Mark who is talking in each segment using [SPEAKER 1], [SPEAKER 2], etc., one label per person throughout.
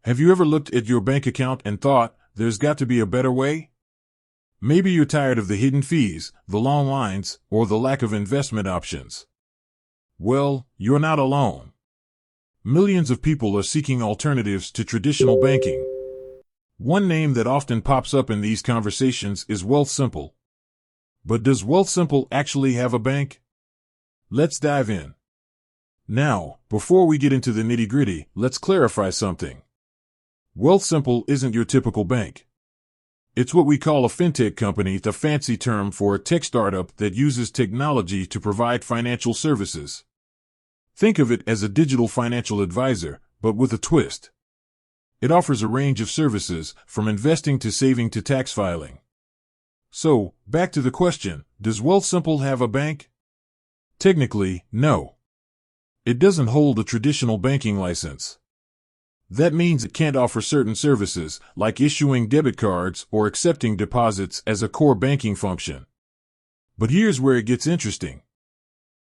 [SPEAKER 1] Have you ever looked at your bank account and thought, there's got to be a better way? Maybe you're tired of the hidden fees, the long lines, or the lack of investment options. Well, you're not alone. Millions of people are seeking alternatives to traditional banking. One name that often pops up in these conversations is Wealthsimple. But does Wealthsimple actually have a bank? Let's dive in. Now, before we get into the nitty-gritty, let's clarify something. Wealthsimple isn't your typical bank. It's what we call a fintech company, the fancy term for a tech startup that uses technology to provide financial services. Think of it as a digital financial advisor, but with a twist. It offers a range of services, from investing to saving to tax filing. So, back to the question, does Wealthsimple have a bank? Technically, no. It doesn't hold a traditional banking license. That means it can't offer certain services, like issuing debit cards or accepting deposits as a core banking function. But here's where it gets interesting.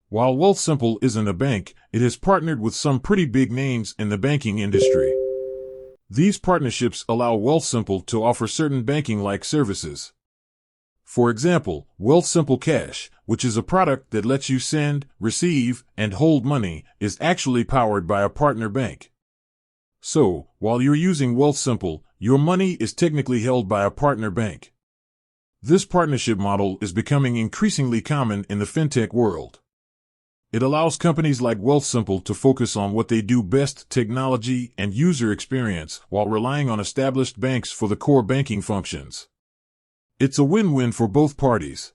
[SPEAKER 1] While Wealthsimple isn't a bank, it has partnered with some pretty big names in the banking industry. These partnerships allow Wealthsimple to offer certain banking-like services. For example, Wealthsimple Cash, which is a product that lets you send, receive, and hold money, is actually powered by a partner bank. So, while you're using Wealthsimple, your money is technically held by a partner bank. This partnership model is becoming increasingly common in the fintech world. It allows companies like Wealthsimple to focus on what they do best, technology and user experience, while relying on established banks for the core banking functions. It's a win-win for both parties.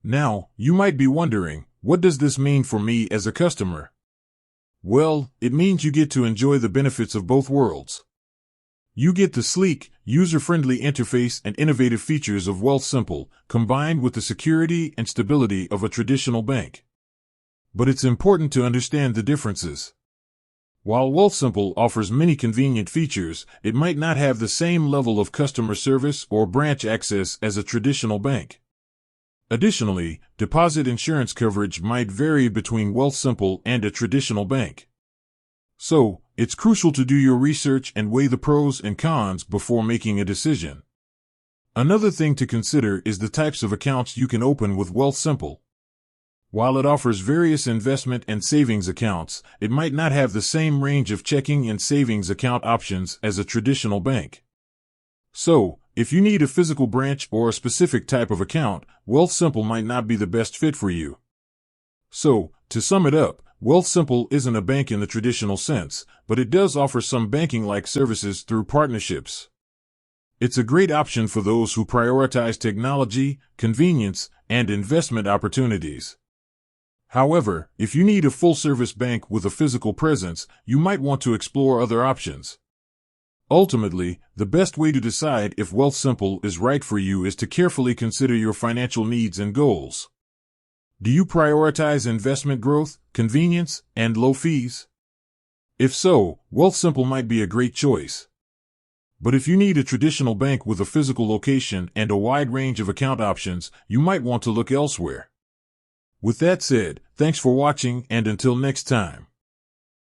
[SPEAKER 1] Now, you might be wondering, what does this mean for me as a customer? Well, it means you get to enjoy the benefits of both worlds. You get the sleek, user-friendly interface and innovative features of Wealthsimple, combined with the security and stability of a traditional bank. But it's important to understand the differences. While Wealthsimple offers many convenient features, it might not have the same level of customer service or branch access as a traditional bank. Additionally, deposit insurance coverage might vary between Wealthsimple and a traditional bank. So, it's crucial to do your research and weigh the pros and cons before making a decision. Another thing to consider is the types of accounts you can open with Wealthsimple. While it offers various investment and savings accounts, it might not have the same range of checking and savings account options as a traditional bank. So, if you need a physical branch or a specific type of account, Wealthsimple might not be the best fit for you. So, to sum it up, Wealthsimple isn't a bank in the traditional sense, but it does offer some banking-like services through partnerships. It's a great option for those who prioritize technology, convenience, and investment opportunities. However, if you need a full-service bank with a physical presence, you might want to explore other options. Ultimately, the best way to decide if Wealthsimple is right for you is to carefully consider your financial needs and goals. Do you prioritize investment growth, convenience, and low fees? If so, Wealthsimple might be a great choice. But if you need a traditional bank with a physical location and a wide range of account options, you might want to look elsewhere. With that said, thanks for watching, and until next time.